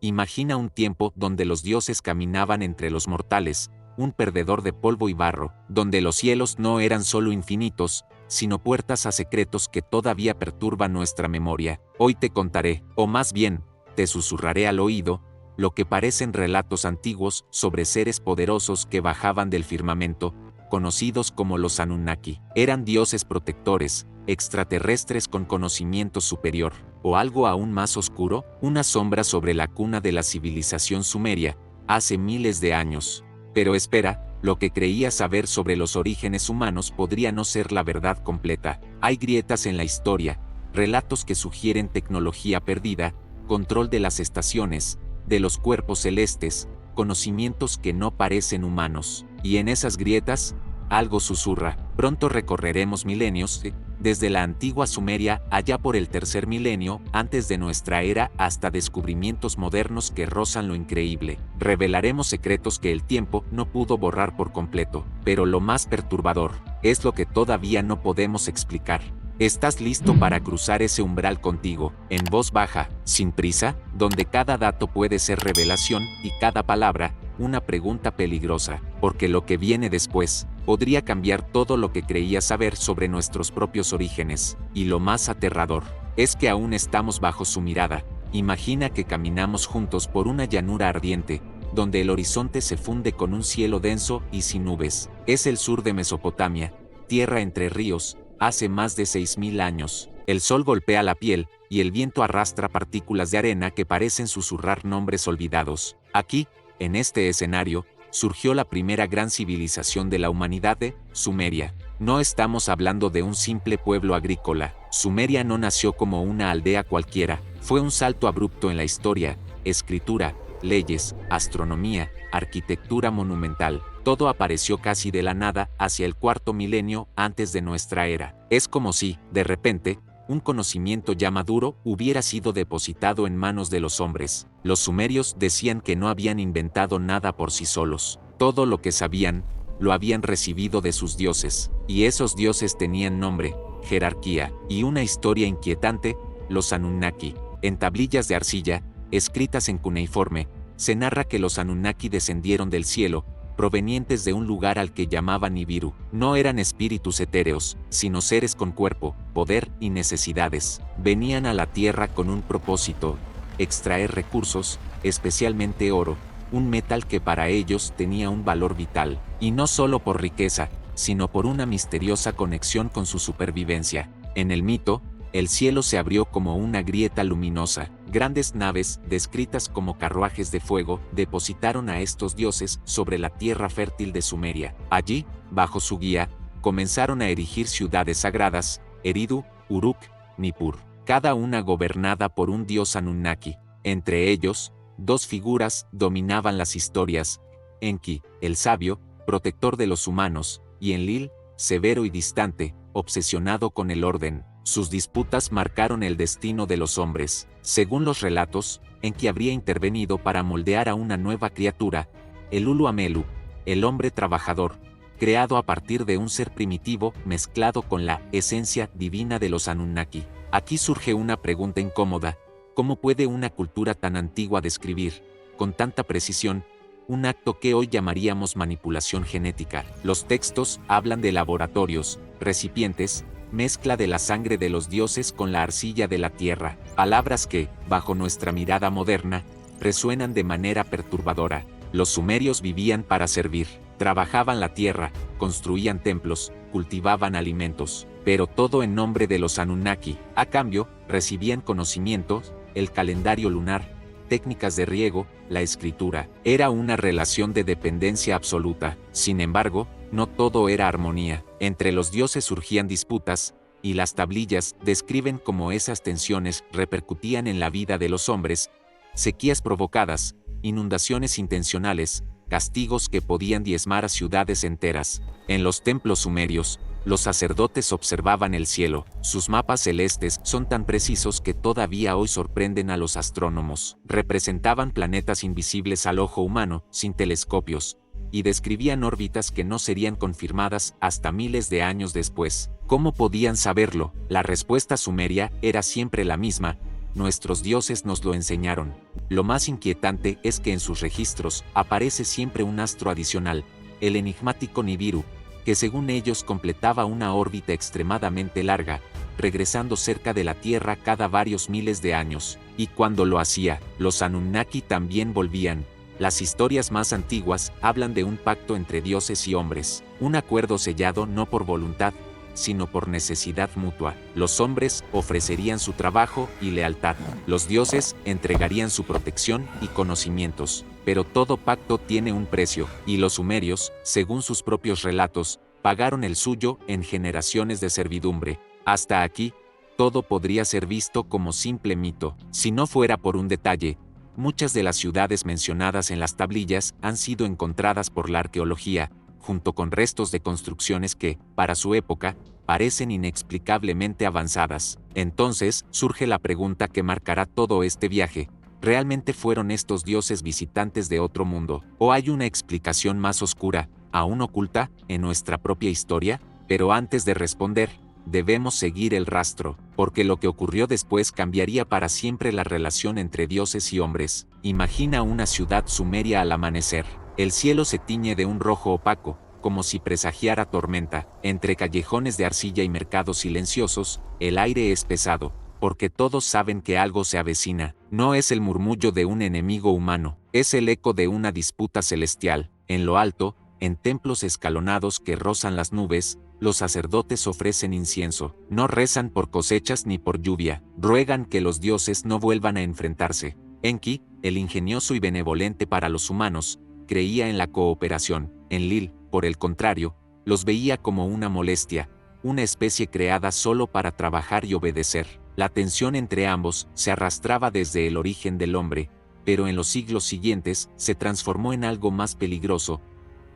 Imagina un tiempo donde los dioses caminaban entre los mortales, un perdedor de polvo y barro, donde los cielos no eran solo infinitos, sino puertas a secretos que todavía perturban nuestra memoria. Hoy te contaré, o más bien, te susurraré al oído, lo que parecen relatos antiguos sobre seres poderosos que bajaban del firmamento, conocidos como los Anunnaki. Eran dioses protectores, extraterrestres con conocimiento superior, o algo aún más oscuro, una sombra sobre la cuna de la civilización sumeria, hace miles de años. Pero espera, lo que creías saber sobre los orígenes humanos podría no ser la verdad completa. Hay grietas en la historia, relatos que sugieren tecnología perdida, control de las estaciones, de los cuerpos celestes, conocimientos que no parecen humanos. Y en esas grietas, algo susurra. Pronto recorreremos milenios, desde la antigua Sumeria allá por el tercer milenio antes de nuestra era hasta descubrimientos modernos que rozan lo increíble. Revelaremos secretos que el tiempo no pudo borrar por completo, pero lo más perturbador es lo que todavía no podemos explicar. ¿Estás listo para cruzar ese umbral contigo, en voz baja, sin prisa, donde cada dato puede ser revelación y cada palabra, una pregunta peligrosa? Porque lo que viene después podría cambiar todo lo que creías saber sobre nuestros propios orígenes, y lo más aterrador es que aún estamos bajo su mirada. Imagina que caminamos juntos por una llanura ardiente, donde el horizonte se funde con un cielo denso y sin nubes. Es el sur de Mesopotamia, tierra entre ríos. Hace más de 6000 años, el sol golpea la piel, y el viento arrastra partículas de arena que parecen susurrar nombres olvidados. Aquí, en este escenario, surgió la primera gran civilización de la humanidad, Sumeria. No estamos hablando de un simple pueblo agrícola. Sumeria no nació como una aldea cualquiera, fue un salto abrupto en la historia, escritura, leyes, astronomía, arquitectura monumental. Todo apareció casi de la nada hacia el cuarto milenio antes de nuestra era. Es como si, de repente, un conocimiento ya maduro hubiera sido depositado en manos de los hombres. Los sumerios decían que no habían inventado nada por sí solos. Todo lo que sabían, lo habían recibido de sus dioses. Y esos dioses tenían nombre, jerarquía, y una historia inquietante, los Anunnaki. En tablillas de arcilla, escritas en cuneiforme, se narra que los Anunnaki descendieron del cielo, provenientes de un lugar al que llamaban Nibiru. No eran espíritus etéreos, sino seres con cuerpo, poder y necesidades. Venían a la tierra con un propósito: extraer recursos, especialmente oro, un metal que para ellos tenía un valor vital, y no solo por riqueza, sino por una misteriosa conexión con su supervivencia. En el mito, el cielo se abrió como una grieta luminosa. Grandes naves, descritas como carruajes de fuego, depositaron a estos dioses sobre la tierra fértil de Sumeria. Allí, bajo su guía, comenzaron a erigir ciudades sagradas: Eridu, Uruk, Nippur, cada una gobernada por un dios Anunnaki. Entre ellos, dos figuras dominaban las historias: Enki, el sabio, protector de los humanos, y Enlil, severo y distante, obsesionado con el orden. Sus disputas marcaron el destino de los hombres. Según los relatos, Enki habría intervenido para moldear a una nueva criatura, el Ulu Amelu, el hombre trabajador, creado a partir de un ser primitivo mezclado con la esencia divina de los Anunnaki. Aquí surge una pregunta incómoda: ¿cómo puede una cultura tan antigua describir, con tanta precisión, un acto que hoy llamaríamos manipulación genética? Los textos hablan de laboratorios, recipientes, mezcla de la sangre de los dioses con la arcilla de la tierra, palabras que, bajo nuestra mirada moderna, resuenan de manera perturbadora. Los sumerios vivían para servir, trabajaban la tierra, construían templos, cultivaban alimentos, pero todo en nombre de los Anunnaki. A cambio, recibían conocimientos, el calendario lunar, técnicas de riego, la escritura. Era una relación de dependencia absoluta. Sin embargo, no todo era armonía. Entre los dioses surgían disputas, y las tablillas describen cómo esas tensiones repercutían en la vida de los hombres: sequías provocadas, inundaciones intencionales, castigos que podían diezmar a ciudades enteras. En los templos sumerios, los sacerdotes observaban el cielo. Sus mapas celestes son tan precisos que todavía hoy sorprenden a los astrónomos. Representaban planetas invisibles al ojo humano, sin telescopios, y describían órbitas que no serían confirmadas hasta miles de años después. ¿Cómo podían saberlo? La respuesta sumeria era siempre la misma: nuestros dioses nos lo enseñaron. Lo más inquietante es que en sus registros aparece siempre un astro adicional, el enigmático Nibiru, que según ellos completaba una órbita extremadamente larga, regresando cerca de la Tierra cada varios miles de años, y cuando lo hacía, los Anunnaki también volvían. Las historias más antiguas hablan de un pacto entre dioses y hombres, un acuerdo sellado no por voluntad, sino por necesidad mutua. Los hombres ofrecerían su trabajo y lealtad, los dioses entregarían su protección y conocimientos. Pero todo pacto tiene un precio, y los sumerios, según sus propios relatos, pagaron el suyo en generaciones de servidumbre. Hasta aquí, todo podría ser visto como simple mito. Si no fuera por un detalle, muchas de las ciudades mencionadas en las tablillas han sido encontradas por la arqueología, junto con restos de construcciones que, para su época, parecen inexplicablemente avanzadas. Entonces, surge la pregunta que marcará todo este viaje. ¿Realmente fueron estos dioses visitantes de otro mundo? ¿O hay una explicación más oscura, aún oculta, en nuestra propia historia? Pero antes de responder, debemos seguir el rastro, porque lo que ocurrió después cambiaría para siempre la relación entre dioses y hombres. Imagina una ciudad sumeria al amanecer. El cielo se tiñe de un rojo opaco, como si presagiara tormenta. Entre callejones de arcilla y mercados silenciosos, el aire es pesado, porque todos saben que algo se avecina. No es el murmullo de un enemigo humano, es el eco de una disputa celestial. En lo alto, en templos escalonados que rozan las nubes, los sacerdotes ofrecen incienso. No rezan por cosechas ni por lluvia, ruegan que los dioses no vuelvan a enfrentarse. Enki, el ingenioso y benevolente para los humanos, creía en la cooperación. Enlil, por el contrario, los veía como una molestia, una especie creada solo para trabajar y obedecer. La tensión entre ambos se arrastraba desde el origen del hombre, pero en los siglos siguientes se transformó en algo más peligroso,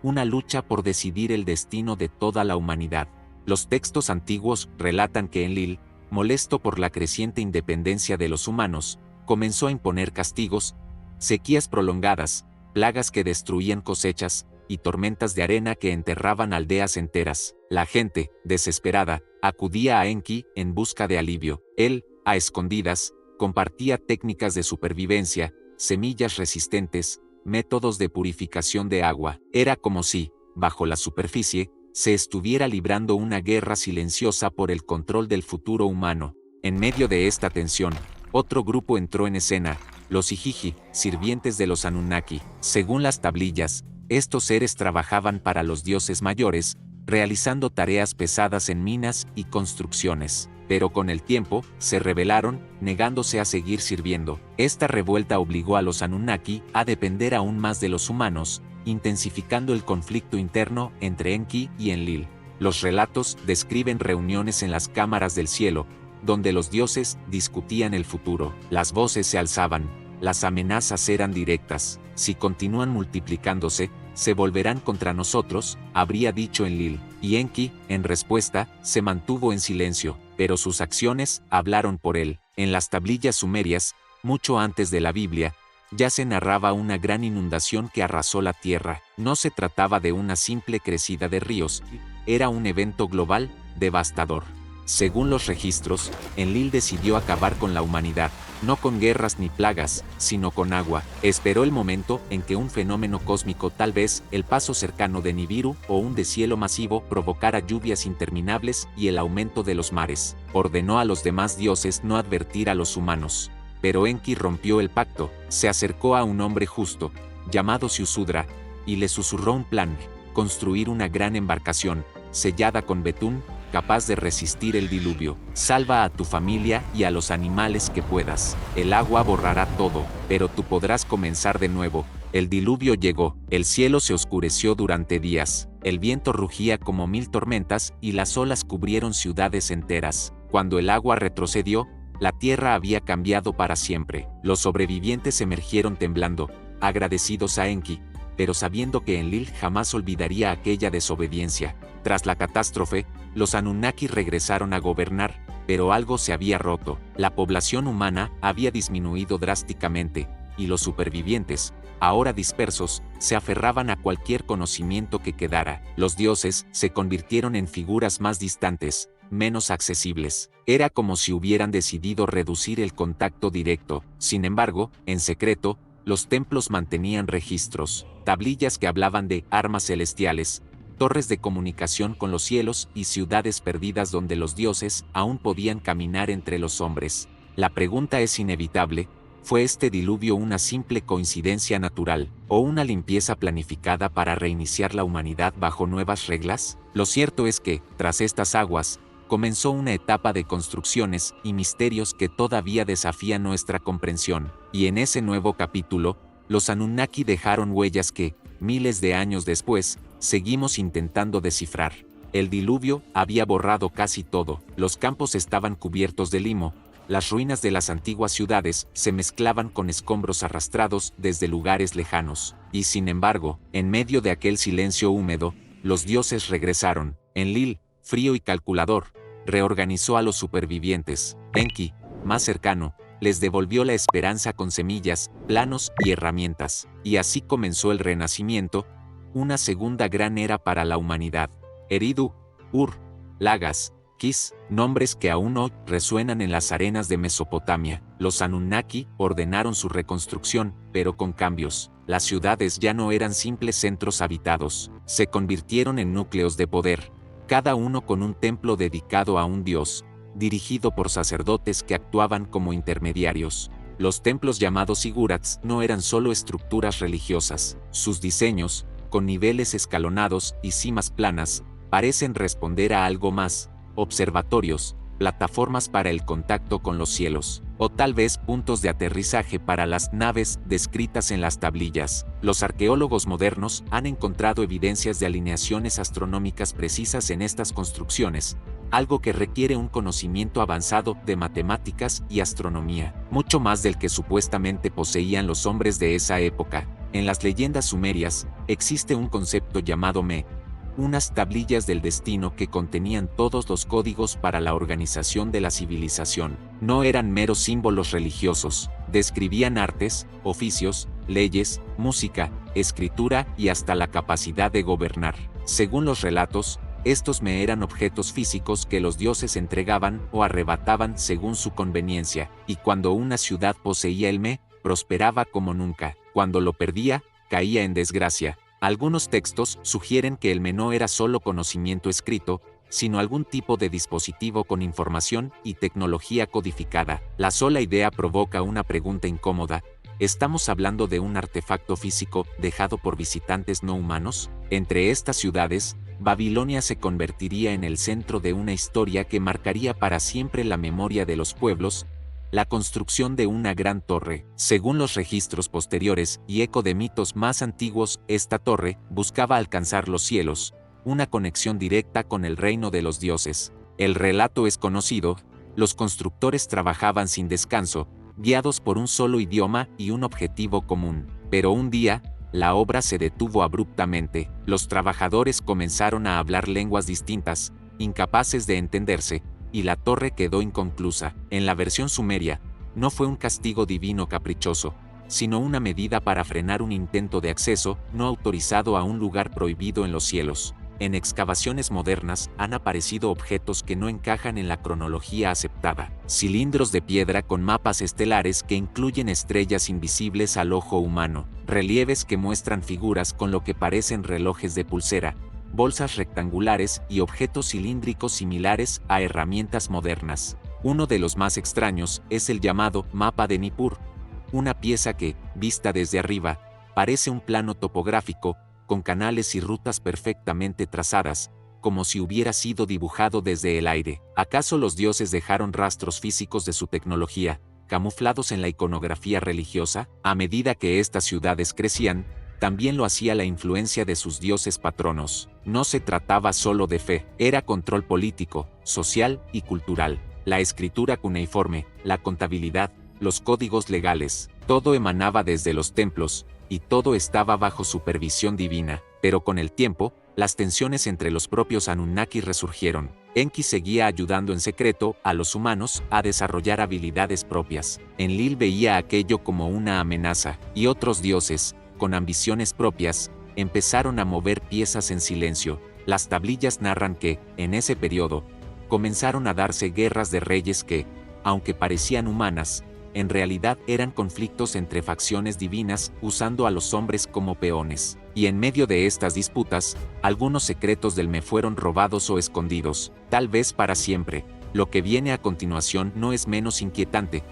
una lucha por decidir el destino de toda la humanidad. Los textos antiguos relatan que Enlil, molesto por la creciente independencia de los humanos, comenzó a imponer castigos, sequías prolongadas, plagas que destruían cosechas, y tormentas de arena que enterraban aldeas enteras. La gente, desesperada, acudía a Enki en busca de alivio. Él, a escondidas, compartía técnicas de supervivencia, semillas resistentes, métodos de purificación de agua. Era como si, bajo la superficie, se estuviera librando una guerra silenciosa por el control del futuro humano. En medio de esta tensión, otro grupo entró en escena, los Igigi, sirvientes de los Anunnaki. Según las tablillas, estos seres trabajaban para los dioses mayores, realizando tareas pesadas en minas y construcciones. Pero con el tiempo, se rebelaron, negándose a seguir sirviendo. Esta revuelta obligó a los Anunnaki a depender aún más de los humanos, intensificando el conflicto interno entre Enki y Enlil. Los relatos describen reuniones en las cámaras del cielo, donde los dioses discutían el futuro. Las voces se alzaban, las amenazas eran directas. Si continúan multiplicándose, se volverán contra nosotros, habría dicho Enlil. Y Enki, en respuesta, se mantuvo en silencio, pero sus acciones hablaron por él. En las tablillas sumerias, mucho antes de la Biblia, ya se narraba una gran inundación que arrasó la tierra. No se trataba de una simple crecida de ríos, era un evento global, devastador. Según los registros, Enlil decidió acabar con la humanidad, no con guerras ni plagas, sino con agua. Esperó el momento en que un fenómeno cósmico, tal vez el paso cercano de Nibiru o un deshielo masivo, provocara lluvias interminables y el aumento de los mares. Ordenó a los demás dioses no advertir a los humanos. Pero Enki rompió el pacto, se acercó a un hombre justo, llamado Ziusudra, y le susurró un plan: construir una gran embarcación, sellada con betún, capaz de resistir el diluvio. Salva a tu familia y a los animales que puedas. El agua borrará todo, pero tú podrás comenzar de nuevo. El diluvio llegó, el cielo se oscureció durante días, el viento rugía como 1000 tormentas y las olas cubrieron ciudades enteras. Cuando el agua retrocedió, la tierra había cambiado para siempre. Los sobrevivientes emergieron temblando, agradecidos a Enki, pero sabiendo que Enlil jamás olvidaría aquella desobediencia. Tras la catástrofe, los Anunnaki regresaron a gobernar, pero algo se había roto. La población humana había disminuido drásticamente, y los supervivientes, ahora dispersos, se aferraban a cualquier conocimiento que quedara. Los dioses se convirtieron en figuras más distantes, menos accesibles. Era como si hubieran decidido reducir el contacto directo. Sin embargo, en secreto, los templos mantenían registros, tablillas que hablaban de armas celestiales, torres de comunicación con los cielos y ciudades perdidas donde los dioses aún podían caminar entre los hombres. La pregunta es inevitable: ¿fue este diluvio una simple coincidencia natural, o una limpieza planificada para reiniciar la humanidad bajo nuevas reglas? Lo cierto es que, tras estas aguas, comenzó una etapa de construcciones y misterios que todavía desafían nuestra comprensión, y en ese nuevo capítulo, los Anunnaki dejaron huellas que, miles de años después, seguimos intentando descifrar. El diluvio había borrado casi todo, los campos estaban cubiertos de limo, las ruinas de las antiguas ciudades se mezclaban con escombros arrastrados desde lugares lejanos, y sin embargo, en medio de aquel silencio húmedo, los dioses regresaron. Enlil, frío y calculador, reorganizó a los supervivientes. Enki, más cercano, les devolvió la esperanza con semillas, planos y herramientas, y así comenzó el Renacimiento, una segunda gran era para la humanidad. Eridu, Ur, Lagas, Kis, nombres que aún hoy resuenan en las arenas de Mesopotamia. Los Anunnaki ordenaron su reconstrucción, pero con cambios. Las ciudades ya no eran simples centros habitados, se convirtieron en núcleos de poder, cada uno con un templo dedicado a un dios, dirigido por sacerdotes que actuaban como intermediarios. Los templos llamados zigurats no eran solo estructuras religiosas, sus diseños, con niveles escalonados y cimas planas, parecen responder a algo más: observatorios, plataformas para el contacto con los cielos, o tal vez puntos de aterrizaje para las naves descritas en las tablillas. Los arqueólogos modernos han encontrado evidencias de alineaciones astronómicas precisas en estas construcciones, algo que requiere un conocimiento avanzado de matemáticas y astronomía, mucho más del que supuestamente poseían los hombres de esa época. En las leyendas sumerias, existe un concepto llamado Me, unas tablillas del destino que contenían todos los códigos para la organización de la civilización. No eran meros símbolos religiosos, describían artes, oficios, leyes, música, escritura y hasta la capacidad de gobernar. Según los relatos, estos me eran objetos físicos que los dioses entregaban o arrebataban según su conveniencia, y cuando una ciudad poseía el me, prosperaba como nunca. Cuando lo perdía, caía en desgracia. Algunos textos sugieren que el me no era solo conocimiento escrito, sino algún tipo de dispositivo con información y tecnología codificada. La sola idea provoca una pregunta incómoda: ¿estamos hablando de un artefacto físico dejado por visitantes no humanos? Entre estas ciudades, Babilonia se convertiría en el centro de una historia que marcaría para siempre la memoria de los pueblos: la construcción de una gran torre. Según los registros posteriores y eco de mitos más antiguos, esta torre buscaba alcanzar los cielos, una conexión directa con el reino de los dioses. El relato es conocido: los constructores trabajaban sin descanso, guiados por un solo idioma y un objetivo común. Pero un día, la obra se detuvo abruptamente. Los trabajadores comenzaron a hablar lenguas distintas, incapaces de entenderse, y la torre quedó inconclusa. En la versión sumeria, no fue un castigo divino caprichoso, sino una medida para frenar un intento de acceso no autorizado a un lugar prohibido en los cielos. En excavaciones modernas han aparecido objetos que no encajan en la cronología aceptada: cilindros de piedra con mapas estelares que incluyen estrellas invisibles al ojo humano, relieves que muestran figuras con lo que parecen relojes de pulsera, bolsas rectangulares y objetos cilíndricos similares a herramientas modernas. Uno de los más extraños es el llamado mapa de Nippur, una pieza que, vista desde arriba, parece un plano topográfico, con canales y rutas perfectamente trazadas, como si hubiera sido dibujado desde el aire. ¿Acaso los dioses dejaron rastros físicos de su tecnología, camuflados en la iconografía religiosa? A medida que estas ciudades crecían, también lo hacía la influencia de sus dioses patronos. No se trataba solo de fe, era control político, social y cultural. La escritura cuneiforme, la contabilidad, los códigos legales, todo emanaba desde los templos, y todo estaba bajo supervisión divina. Pero con el tiempo, las tensiones entre los propios Anunnaki resurgieron. Enki seguía ayudando en secreto a los humanos a desarrollar habilidades propias. Enlil veía aquello como una amenaza, y otros dioses, con ambiciones propias, empezaron a mover piezas en silencio. Las tablillas narran que, en ese periodo, comenzaron a darse guerras de reyes que, aunque parecían humanas, en realidad eran conflictos entre facciones divinas usando a los hombres como peones. Y en medio de estas disputas, algunos secretos del Me fueron robados o escondidos, tal vez para siempre. Lo que viene a continuación no es menos inquietante.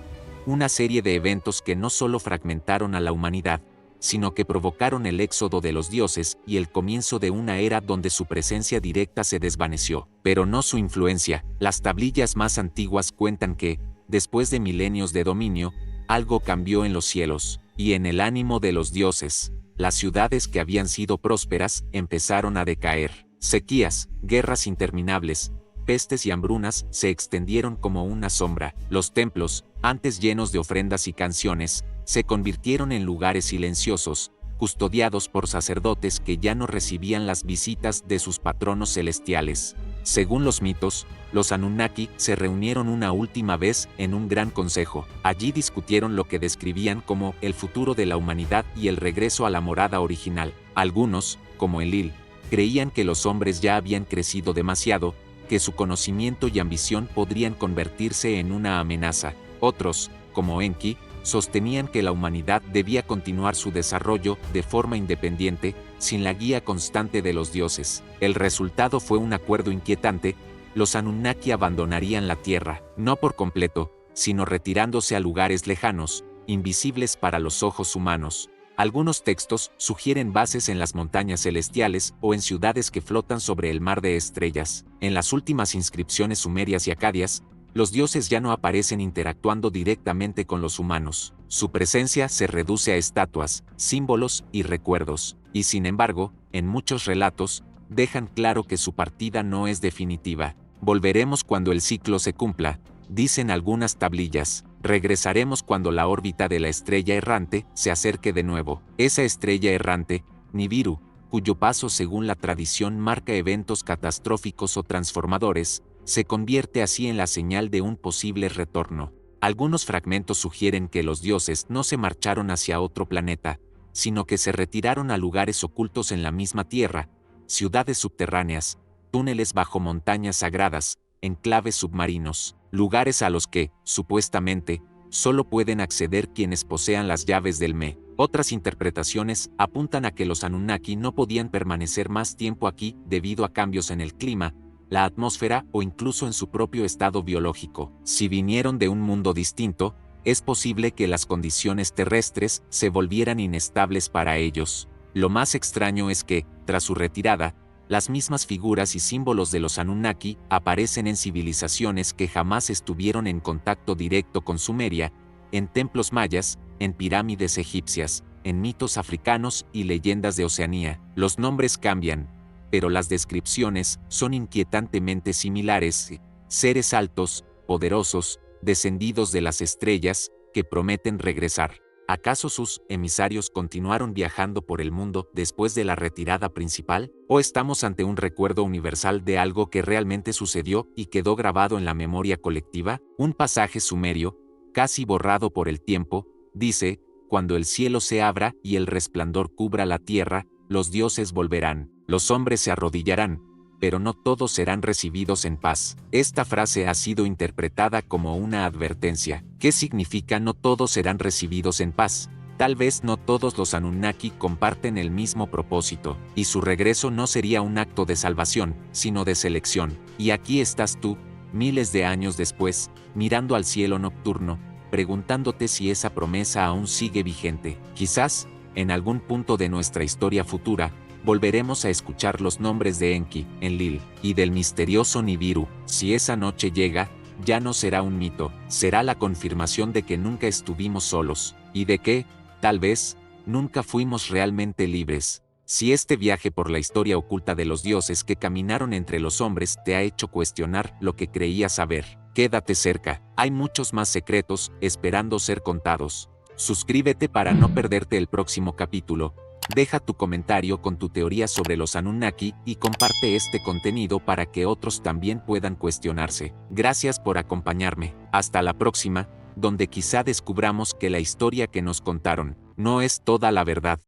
Una serie de eventos que no solo fragmentaron a la humanidad, sino que provocaron el éxodo de los dioses y el comienzo de una era donde su presencia directa se desvaneció, pero no su influencia. Las tablillas más antiguas cuentan que, después de milenios de dominio, algo cambió en los cielos, y en el ánimo de los dioses. Las ciudades que habían sido prósperas empezaron a decaer. Sequías, guerras interminables, pestes y hambrunas se extendieron como una sombra. Los templos, antes llenos de ofrendas y canciones, se convirtieron en lugares silenciosos, custodiados por sacerdotes que ya no recibían las visitas de sus patronos celestiales. Según los mitos, los Anunnaki se reunieron una última vez en un gran consejo. Allí discutieron lo que describían como el futuro de la humanidad y el regreso a la morada original. Algunos, como Enlil, creían que los hombres ya habían crecido demasiado, que su conocimiento y ambición podrían convertirse en una amenaza. Otros, como Enki, sostenían que la humanidad debía continuar su desarrollo de forma independiente, sin la guía constante de los dioses. El resultado fue un acuerdo inquietante: los Anunnaki abandonarían la Tierra, no por completo, sino retirándose a lugares lejanos, invisibles para los ojos humanos. Algunos textos sugieren bases en las montañas celestiales o en ciudades que flotan sobre el mar de estrellas. En las últimas inscripciones sumerias y acadias, los dioses ya no aparecen interactuando directamente con los humanos. Su presencia se reduce a estatuas, símbolos y recuerdos, y sin embargo, en muchos relatos, dejan claro que su partida no es definitiva. Volveremos cuando el ciclo se cumpla, dicen algunas tablillas. Regresaremos cuando la órbita de la estrella errante se acerque de nuevo. Esa estrella errante, Nibiru, cuyo paso según la tradición marca eventos catastróficos o transformadores, se convierte así en la señal de un posible retorno. Algunos fragmentos sugieren que los dioses no se marcharon hacia otro planeta, sino que se retiraron a lugares ocultos en la misma Tierra, ciudades subterráneas, túneles bajo montañas sagradas, enclaves submarinos, lugares a los que, supuestamente, solo pueden acceder quienes posean las llaves del Me. Otras interpretaciones apuntan a que los Anunnaki no podían permanecer más tiempo aquí debido a cambios en el clima, la atmósfera o incluso en su propio estado biológico. Si vinieron de un mundo distinto, es posible que las condiciones terrestres se volvieran inestables para ellos. Lo más extraño es que, tras su retirada, las mismas figuras y símbolos de los Anunnaki aparecen en civilizaciones que jamás estuvieron en contacto directo con Sumeria, en templos mayas, en pirámides egipcias, en mitos africanos y leyendas de Oceanía. Los nombres cambian, pero las descripciones son inquietantemente similares: seres altos, poderosos, descendidos de las estrellas, que prometen regresar. ¿Acaso sus emisarios continuaron viajando por el mundo después de la retirada principal? ¿O estamos ante un recuerdo universal de algo que realmente sucedió y quedó grabado en la memoria colectiva? Un pasaje sumerio, casi borrado por el tiempo, dice: cuando el cielo se abra y el resplandor cubra la tierra, los dioses volverán, los hombres se arrodillarán, pero no todos serán recibidos en paz. Esta frase ha sido interpretada como una advertencia. ¿Qué significa no todos serán recibidos en paz? Tal vez no todos los Anunnaki comparten el mismo propósito, y su regreso no sería un acto de salvación, sino de selección. Y aquí estás tú, miles de años después, mirando al cielo nocturno, preguntándote si esa promesa aún sigue vigente. Quizás, en algún punto de nuestra historia futura, volveremos a escuchar los nombres de Enki, Enlil, y del misterioso Nibiru. Si esa noche llega, ya no será un mito, será la confirmación de que nunca estuvimos solos, y de que, tal vez, nunca fuimos realmente libres. Si este viaje por la historia oculta de los dioses que caminaron entre los hombres te ha hecho cuestionar lo que creías saber, quédate cerca, hay muchos más secretos esperando ser contados. Suscríbete para no perderte el próximo capítulo. Deja tu comentario con tu teoría sobre los Anunnaki y comparte este contenido para que otros también puedan cuestionarse. Gracias por acompañarme. Hasta la próxima, donde quizá descubramos que la historia que nos contaron no es toda la verdad.